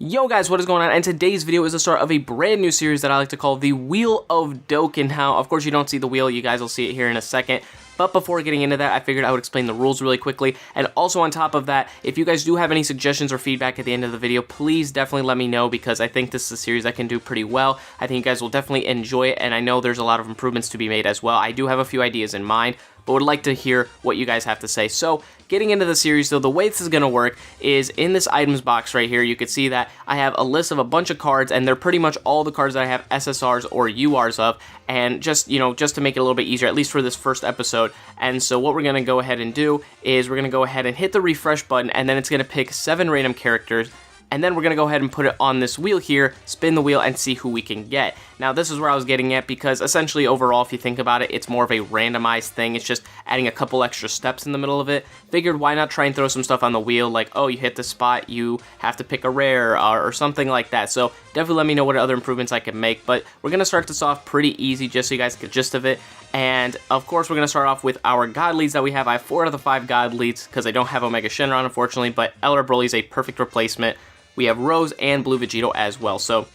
Yo guys, what is going on? And today's video is the start of a brand new series that I like to call the Wheel of Dokkan. Now, of course, you don't see the wheel, you guys will see it here in a second. But before getting into that, I figured I would explain the rules really quickly. And also on top of that, if you guys do have any suggestions or feedback at the end of the video, please definitely let me know, because I think this is a series I can do pretty well. I think you guys will definitely enjoy it, and I know there's a lot of improvements to be made as well. I do have a few ideas in mind, but would like to hear what you guys have to say. So, getting into the series, though, the way this is going to work is in this items box right here, you can see that I have a list of a bunch of cards, and they're pretty much all the cards that I have SSRs or URs of, and just, just to make it a little bit easier, at least for this first episode. And so what we're going to go ahead and do is we're going to go ahead and hit the refresh button, and then it's going to pick 7 random characters. And then we're going to go ahead and put it on this wheel here, spin the wheel, and see who we can get. Now, this is where I was getting at, because essentially, overall, if you think about it, it's more of a randomized thing. It's just adding a couple extra steps in the middle of it. Figured, why not try and throw some stuff on the wheel, like, oh, you hit the spot, you have to pick a rare, or something like that. So, definitely let me know what other improvements I can make. But we're going to start this off pretty easy, just so you guys get the gist of it. And, of course, we're going to start off with our God leads that we have. I have 4 out of the 5 God leads, because I don't have Omega Shenron, unfortunately, but Elder Broly is a perfect replacement. We have Rose and Blue Vegito as well. So, I'm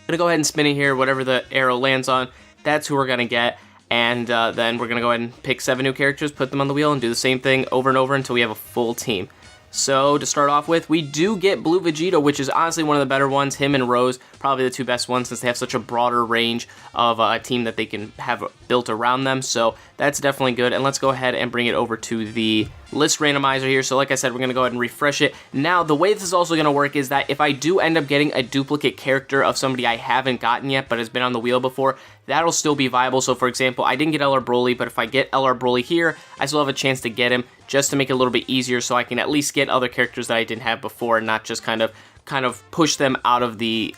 going to go ahead and spin it here. Whatever the arrow lands on, that's who we're going to get. And then we're going to go ahead and pick 7 new characters, put them on the wheel, and do the same thing over and over until we have a full team. So, to start off with, we do get Blue Vegito, which is honestly one of the better ones. Him and Rose, probably the 2 best ones, since they have such a broader range of a team that they can have built around them. So, that's definitely good. And let's go ahead and bring it over to the list randomizer here. So like I said, we're going to go ahead and refresh it. Now, the way this is also going to work is that if I do end up getting a duplicate character of somebody I haven't gotten yet but has been on the wheel before, that'll still be viable. So for example, I didn't get LR Broly, but if I get LR Broly here, I still have a chance to get him, just to make it a little bit easier, so I can at least get other characters that I didn't have before and not just kind of push them out of the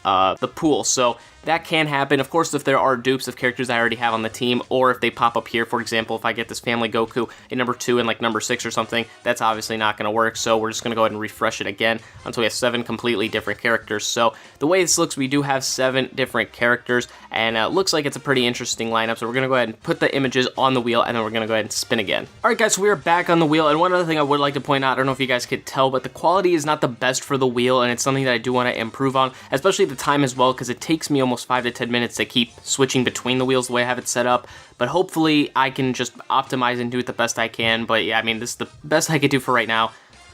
pool. So that can happen. Of course, if there are dupes of characters I already have on the team, or if they pop up here, for example, if I get this Family Goku in number 2 and like number 6 or something, that's obviously not going to work. So we're just going to go ahead and refresh it again until we have 7 completely different characters. So the way this looks, we do have 7 different characters, and it looks like it's a pretty interesting lineup. So we're going to go ahead and put the images on the wheel, and then we're going to go ahead and spin again. All right, guys, so we are back on the wheel, and one other thing I would like to point out, I don't know if you guys could tell, but the quality is not the best for the wheel, and it's something that I do want to improve on, especially the time as well, because it takes me almost 5 to 10 minutes to keep switching between the wheels the way I have it set up. But hopefully I can just optimize and do it the best I can. But yeah, I mean, this is the best I could do for right now.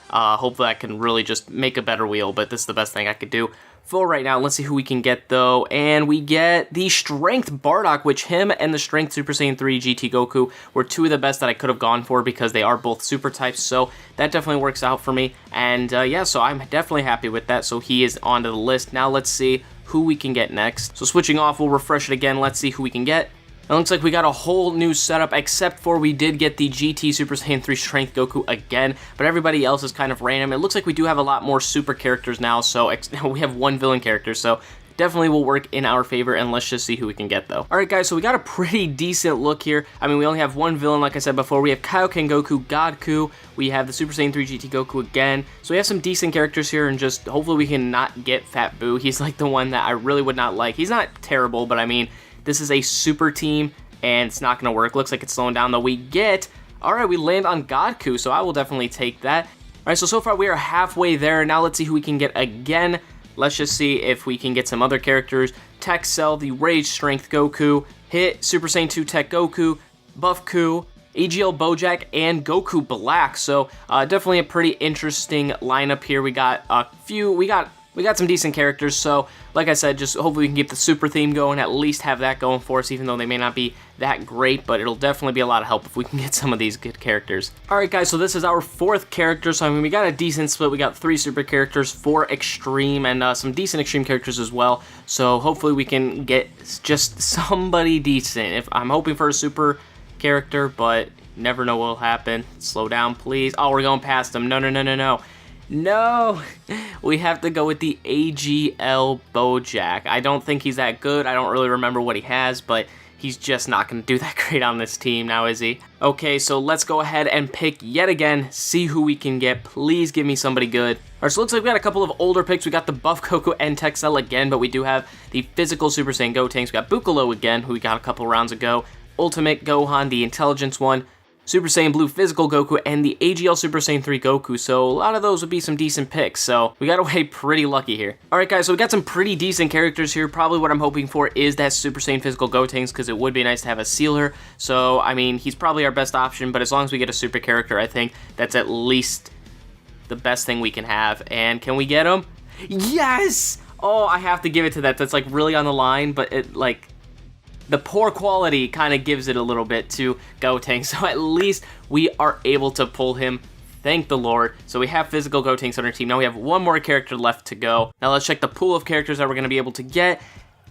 Hopefully I can really just make a better wheel, but this is the best thing I could do for right now. Let's see who we can get, though. And we get the Strength Bardock, which him and the Strength Super Saiyan 3 GT Goku were 2 of the best that I could have gone for, because they are both super types, so that definitely works out for me. And yeah, so I'm definitely happy with that. So he is onto the list. Now let's see who we can get next. So switching off, we'll refresh it again. Let's see who we can get. It looks like we got a whole new setup, except for we did get the GT Super Saiyan 3 Strength Goku again, but everybody else is kind of random. It looks like we do have a lot more super characters now, so we have 1 villain character, so definitely will work in our favor, and let's just see who we can get, though. Alright, guys, so we got a pretty decent look here. I mean, we only have 1 villain, like I said before. We have Kaioken Goku, Godku. We have the Super Saiyan 3 GT Goku again. So we have some decent characters here, and just hopefully we can not get Fat Boo. He's like the one that I really would not like. He's not terrible, but I mean, this is a super team, and it's not going to work. Looks like it's slowing down, though. We get... Alright, we land on Godku, so I will definitely take that. Alright, so far we are halfway there. Now let's see who we can get again. Let's just see if we can get some other characters. Tech Cell, the Rage Strength Goku, Hit, Super Saiyan 2 Tech Goku, Buff Ku, AGL Bojack, and Goku Black. So definitely a pretty interesting lineup here. We got a few, we got some decent characters. So like I said, just hopefully we can keep the super theme going, at least have that going for us, even though they may not be that great, but it'll definitely be a lot of help if we can get some of these good characters. Alright, guys, so this is our 4th character. So I mean, we got a decent split. We got 3 super characters, 4 extreme, and some decent extreme characters as well. So hopefully we can get just somebody decent. If I'm hoping for a super character, but never know what will happen. Slow down, please. Oh, we're going past him. No, no, no, no, no. No, we have to go with the AGL Bojack. I don't think he's that good. I don't really remember what he has, but he's just not going to do that great on this team now, is he? Okay, so let's go ahead and pick yet again, see who we can get. Please give me somebody good. Alright, so it looks like we got a couple of older picks. We got the Buff Goku and Tech Cell again, but we do have the physical Super Saiyan Gotenks. We got Bukalo again, who we got a couple rounds ago. Ultimate Gohan, the intelligence one. Super Saiyan Blue Physical Goku, and the AGL Super Saiyan 3 Goku, so a lot of those would be some decent picks, so we got away pretty lucky here. Alright guys, so we got some pretty decent characters here. Probably what I'm hoping for is that Super Saiyan Physical Gotenks, because it would be nice to have a sealer, so I mean, he's probably our best option, but as long as we get a super character, I think that's at least the best thing we can have. And can we get him? Yes! Oh, I have to give it to that. That's like really on the line, but it like... the poor quality kind of gives it a little bit to Gotenks, so at least we are able to pull him. Thank the Lord. So we have physical Gotenks on our team. Now we have one more character left to go. Now let's check the pool of characters that we're going to be able to get.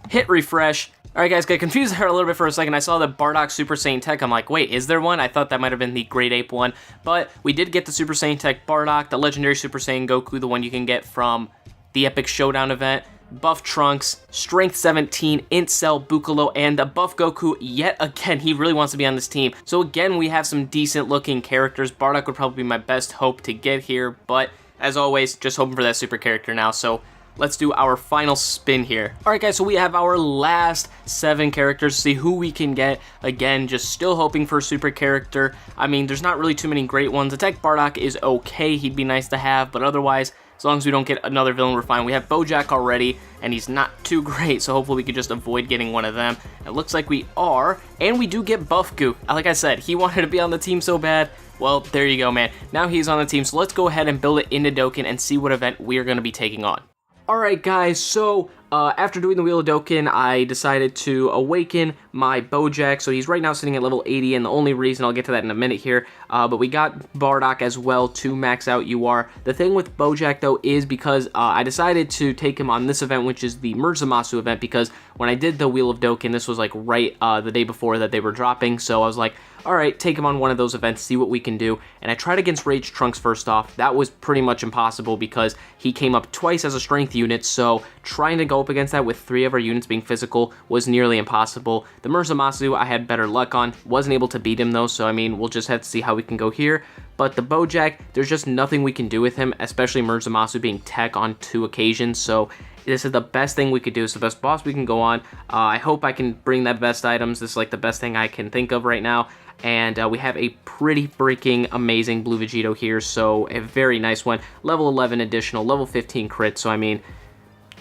Hit refresh. Alright guys, got confused there a little bit for a second. I saw the Bardock Super Saiyan Tech. I'm like, wait, is there one? I thought that might have been the Great Ape one. But we did get the Super Saiyan Tech Bardock, the Legendary Super Saiyan Goku, the one you can get from the Epic Showdown event. Buff Trunks, Strength 17, Int Cell, Bukalo, and the Buff Goku yet again. He really wants to be on this team. So again, we have some decent looking characters. Bardock would probably be my best hope to get here, but as always, just hoping for that super character now. So let's do our final spin here. Alright guys, so we have our last 7 characters to see who we can get. Again, just still hoping for a super character. I mean, there's not really too many great ones. Attack Bardock is okay, he'd be nice to have, but otherwise, as long as we don't get another villain, we're fine. We have Bojack already, and he's not too great, so hopefully we could just avoid getting one of them. It looks like we are, and we do get Buff Gook. Like I said, he wanted to be on the team so bad. Well, there you go, man. Now he's on the team, so let's go ahead and build it into Dokkan and see what event we're going to be taking on. Alright guys, so after doing the Wheel of Dokkan, I decided to awaken my Bojack, so he's right now sitting at level 80, and the only reason, I'll get to that in a minute here, but we got Bardock as well to max out UR. The thing with Bojack, though, is because I decided to take him on this event, which is the Zamasu event, because when I did the Wheel of Dokkan, this was like right the day before that they were dropping, so I was like, alright, take him on one of those events, see what we can do. And I tried against Rage Trunks first off. That was pretty much impossible because he came up twice as a strength unit, so trying to go up against that with 3 of our units being physical was nearly impossible. The Zamasu I had better luck on. Wasn't able to beat him though, so I mean, we'll just have to see how we can go here. But the Bojack, there's just nothing we can do with him, especially Zamasu being tech on 2 occasions, so this is the best thing we could do. It's the best boss we can go on. I hope I can bring that best items. This is like the best thing I can think of right now. And we have a pretty freaking amazing Blue Vegito here, so a very nice one. Level 11 additional, level 15 crit, so I mean,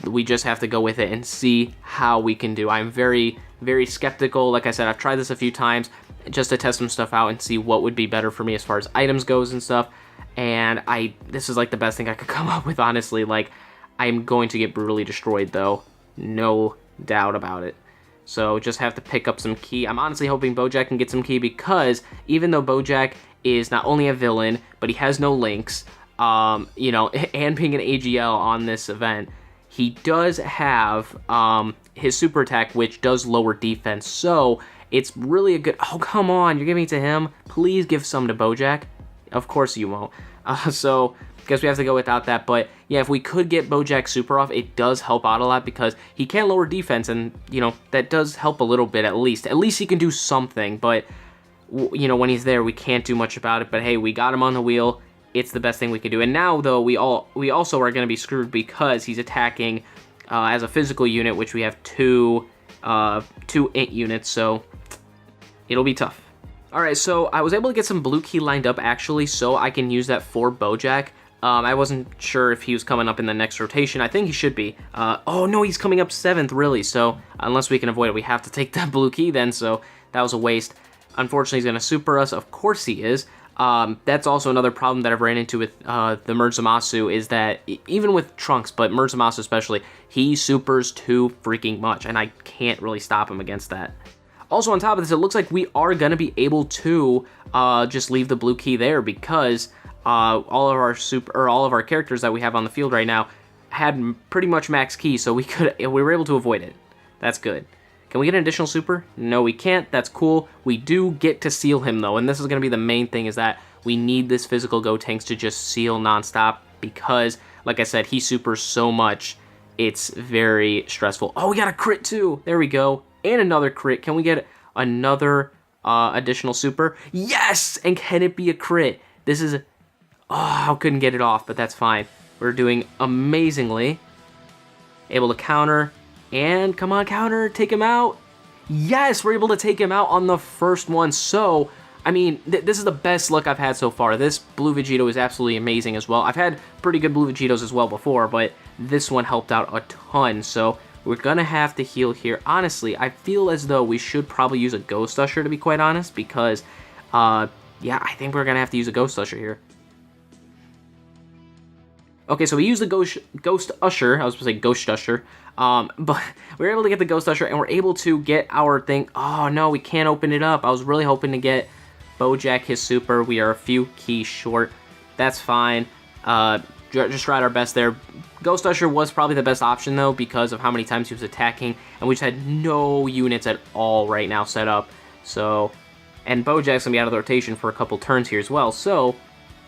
we just have to go with it and see how we can do. I'm very, very skeptical. Like I said, I've tried this a few times just to test some stuff out and see what would be better for me as far as items goes and stuff. And this is like the best thing I could come up with, honestly. Like, I'm going to get brutally destroyed, though. No doubt about it. So just have to pick up some key. I'm honestly hoping Bojack can get some key because even though Bojack is not only a villain, but he has no links, you know, and being an AGL on this event, he does have his super attack, which does lower defense. So it's really a good... Oh, come on. You're giving it to him? Please give some to Bojack. Of course you won't. So guess we have to go without that. But yeah, if we could get Bojack super off, it does help out a lot because he can lower defense, and you know that does help a little bit at least. At least he can do something. But you know, when he's there, we can't do much about it. But hey, we got him on the wheel. It's the best thing we can do. And now though, we also are going to be screwed because he's attacking as a physical unit, which we have two int units. So it'll be tough. Alright, so I was able to get some blue key lined up actually, so I can use that for Bojack. I wasn't sure if he was coming up in the next rotation. I think he should be. Oh no, he's coming up 7th, really. So unless we can avoid it, we have to take that blue key then. So that was a waste. Unfortunately, he's going to super us. Of course he is. That's also another problem that I've ran into with the Zamasu is that even with Trunks, but Zamasu especially, he supers too freaking much, and I can't really stop him against that. Also, on top of this, it looks like we are going to be able to just leave the blue key there because all of our characters that we have on the field right now had pretty much max key, so we were able to avoid it. That's good. Can we get an additional super? No, we can't. That's cool. We do get to seal him, though, and this is going to be the main thing, is that we need this physical Gotenks to just seal nonstop because, like I said, he supers so much, it's very stressful. Oh, we got a crit, too. There we go. And another crit. Can we get another additional super? Yes! And can it be a crit? This is... Oh, I couldn't get it off, but that's fine. We're doing amazingly. Able to counter. And come on, counter. Take him out. Yes, we're able to take him out on the first one. So I mean, this is the best luck I've had so far. This Blue Vegito is absolutely amazing as well. I've had pretty good Blue Vegitos as well before, but this one helped out a ton. So we're going to have to heal here. Honestly, I feel as though we should probably use a Ghost Usher, to be quite honest, because, yeah, I think we're going to have to use a Ghost Usher here. Okay, so we used the Ghost Usher. I was supposed to say Ghost Usher. But we were able to get the Ghost Usher, and we're able to get our thing. Oh, no, we can't open it up. I was really hoping to get Bojack his super. We are a few keys short. That's fine. Just tried our best there. Ghost Usher was probably the best option, though, because of how many times he was attacking, and we just had no units at all right now set up. So, and Bojack's going to be out of the rotation for a couple turns here as well, so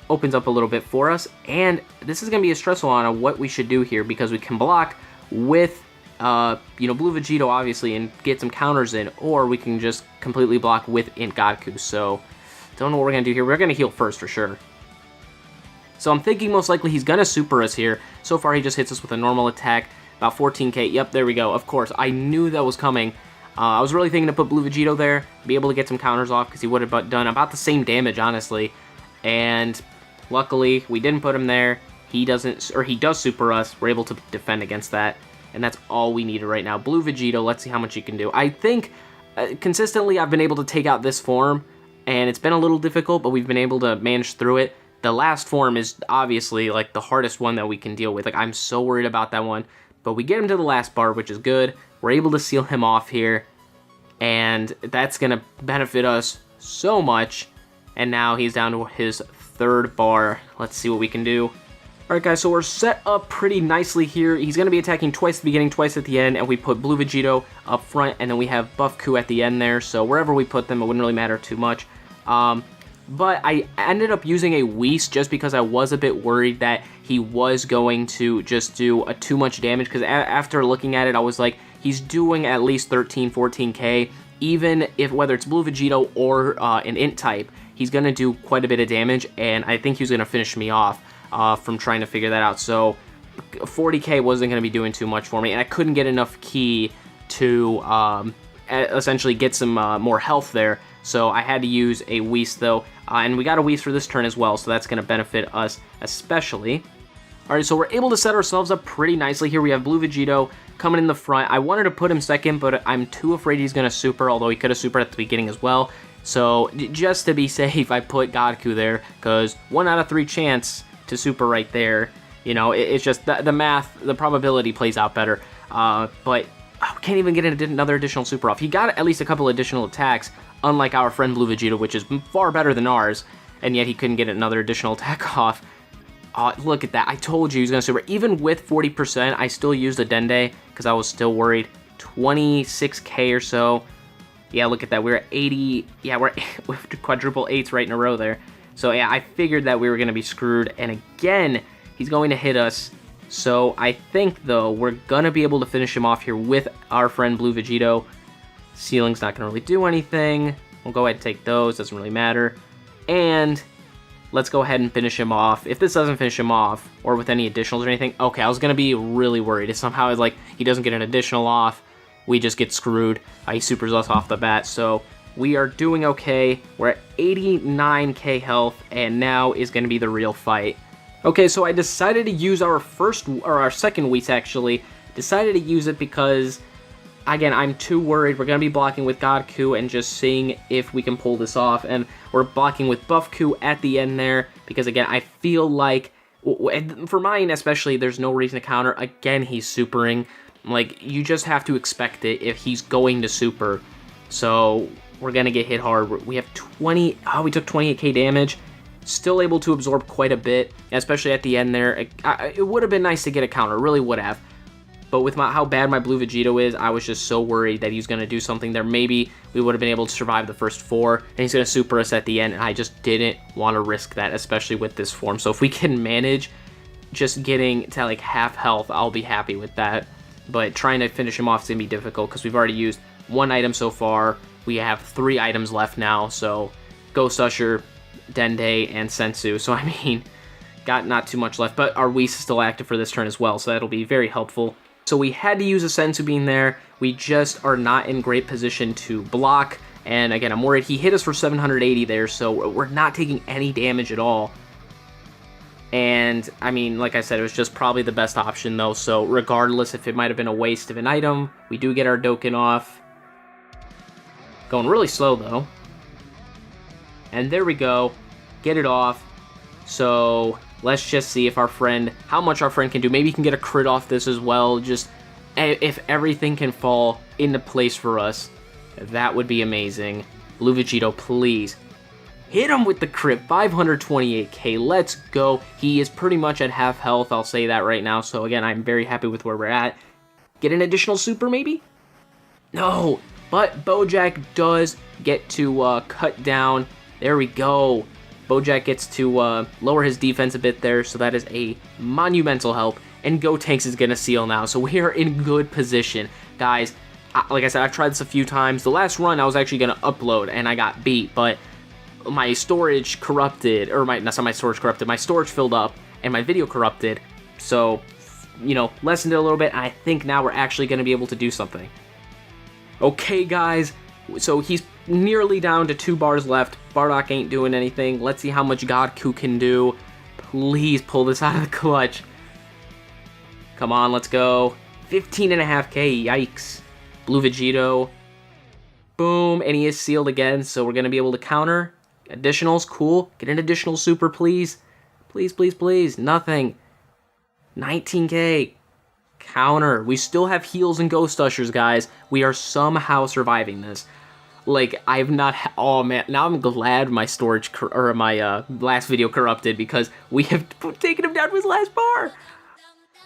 opens up a little bit for us, and this is going to be a stressful on what we should do here, because we can block with, you know, Blue Vegito, obviously, and get some counters in, or we can just completely block with Int Godku, so don't know what we're going to do here. We're going to heal first, for sure. So I'm thinking most likely he's going to super us here. So far, he just hits us with a normal attack, about 14k. Yep, there we go. Of course, I knew that was coming. I was really thinking to put Blue Vegito there, be able to get some counters off, because he would have done about the same damage, honestly, and luckily, we didn't put him there. He doesn't, or he does super us. We're able to defend against that, and that's all we needed right now. Blue Vegito, let's see how much he can do. I think, consistently, I've been able to take out this form, and it's been a little difficult, but we've been able to manage through it. The last form is obviously, like, the hardest one that we can deal with. Like, I'm so worried about that one, but we get him to the last bar, which is good. We're able to seal him off here, and that's going to benefit us so much, and now he's down to his third bar. Let's see what we can do. Alright guys, so we're set up pretty nicely here. He's going to be attacking twice at the beginning, twice at the end, and we put Blue Vegito up front, and then we have Buff Ku at the end there, so wherever we put them, it wouldn't really matter too much. But I ended up using a Whis just because I was a bit worried that he was going to just do too much damage, because after looking at it, I was like, he's doing at least 13, 14k, even if whether it's Blue Vegito or an Int type, he's going to do quite a bit of damage, and I think he was going to finish me off from trying to figure that out. So 40k wasn't going to be doing too much for me, and I couldn't get enough ki to essentially get some more health there. So I had to use a Whis though, and we got a Whis for this turn as well, so that's going to benefit us especially. Alright, so we're able to set ourselves up pretty nicely here. We have Blue Vegito coming in the front. I wanted to put him second, but I'm too afraid he's going to super, although he could have supered at the beginning as well. So just to be safe, I put Godku there, because 1 out of 3 chance to super right there. You know, it's just the math, the probability plays out better. But we can't even get another additional super off. He got at least a couple additional attacks, unlike our friend Blue Vegito, which is far better than ours, and yet he couldn't get another additional attack off. Look at that. I told you he was going to super. Even with 40%, I still used a Dende, because I was still worried. 26k or so. Yeah, look at that. We're at 80. Yeah, we're with quadruple 8s right in a row there. So, yeah, I figured that we were going to be screwed. And again, he's going to hit us. So, I think, though, we're going to be able to finish him off here with our friend Blue Vegito. Ceiling's not going to really do anything. We'll go ahead and take those. Doesn't really matter. And let's go ahead and finish him off. If this doesn't finish him off, or with any additionals or anything, okay, I was going to be really worried. If somehow it's like he doesn't get an additional off, we just get screwed. He supers us off the bat, so we are doing okay. We're at 89k health, and now is going to be the real fight. Okay, so I decided to use our second Whis, actually. Decided to use it because, again, I'm too worried. We're going to be blocking with Godku and just seeing if we can pull this off. And we're blocking with Buff Ku at the end there, because, again, I feel like, for mine especially, there's no reason to counter. Again, he's supering. Like, you just have to expect it if he's going to super. So, we're going to get hit hard. We have 20... Oh, we took 28k damage. Still able to absorb quite a bit, especially at the end there. It would have been nice to get a counter. Really would have. But with how bad my Blue Vegito is, I was just so worried that he's going to do something there. Maybe we would have been able to survive the first 4, and he's going to super us at the end, and I just didn't want to risk that, especially with this form. So if we can manage just getting to, like, half health, I'll be happy with that. But trying to finish him off is going to be difficult, because we've already used 1 item so far. We have 3 items left now, so Ghost Usher, Dende, and Sensu. So, I mean, got not too much left, but our Whis is still active for this turn as well, so that'll be very helpful. So we had to use a Sensu Bean there. We just are not in great position to block, And again, I'm worried. He hit us for 780 there, so we're not taking any damage at all. And, I mean, like I said, it was just probably the best option, though. So, regardless if it might have been a waste of an item, we do get our Dokkan off. Going really slow, though. And there we go. Get it off. So, let's just see if how much our friend can do. Maybe he can get a crit off this as well. Just, if everything can fall into place for us, that would be amazing. Blue Vegito, please. Hit him with the crit, 528k, let's go. He is pretty much at half health, I'll say that right now. So again, I'm very happy with where we're at. Get an additional super, maybe? No, but Bojack does get to cut down. There we go. Bojack gets to lower his defense a bit there, so that is a monumental help. And Gotenks is going to seal now, so we are in good position. Guys, like I said, I've tried this a few times. The last run I was actually going to upload, and I got beat, but my storage corrupted, or not my storage corrupted, my storage filled up, and my video corrupted, so, you know, lessened it a little bit, and I think now we're actually going to be able to do something. Okay, guys, so he's nearly down to 2 bars left. Bardock ain't doing anything. Let's see how much Godku can do. Please pull this out of the clutch. Come on, let's go. 15.5k, yikes. Blue Vegito. Boom, and he is sealed again, so we're going to be able to counter. Additionals, cool. Get an additional super, please. Please, please, please. Nothing. 19k. Counter. We still have heals and ghost ushers, guys. We are somehow surviving this. Like, I've not... Oh, man. Now I'm glad my storage... or my last video corrupted, because we have taken him down to his last bar.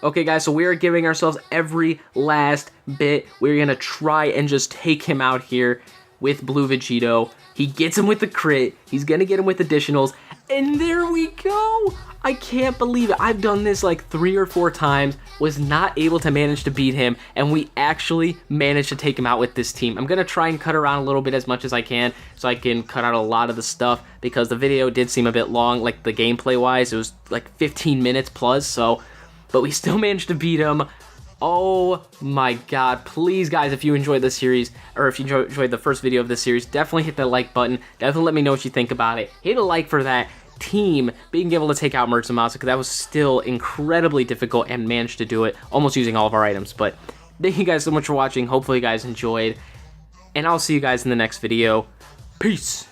Okay, guys, so we are giving ourselves every last bit. We're going to try and just take him out here with Blue Vegito. He gets him with the crit. He's going to get him with additionals. And there we go. I can't believe it. I've done this like 3 or 4 times. Was not able to manage to beat him. And we actually managed to take him out with this team. I'm going to try and cut around a little bit as much as I can, so I can cut out a lot of the stuff, because the video did seem a bit long. Like, the gameplay-wise, it was like 15 minutes plus, so... But we still managed to beat him. Oh my god. Please, guys, if you enjoyed this series, or if you enjoyed the first video of this series, definitely hit that like button. Definitely let me know what you think about it. Hit a like for that team being able to take out Zamasu, because that was still incredibly difficult, and managed to do it, almost using all of our items. But thank you guys so much for watching. Hopefully you guys enjoyed, and I'll see you guys in the next video. Peace!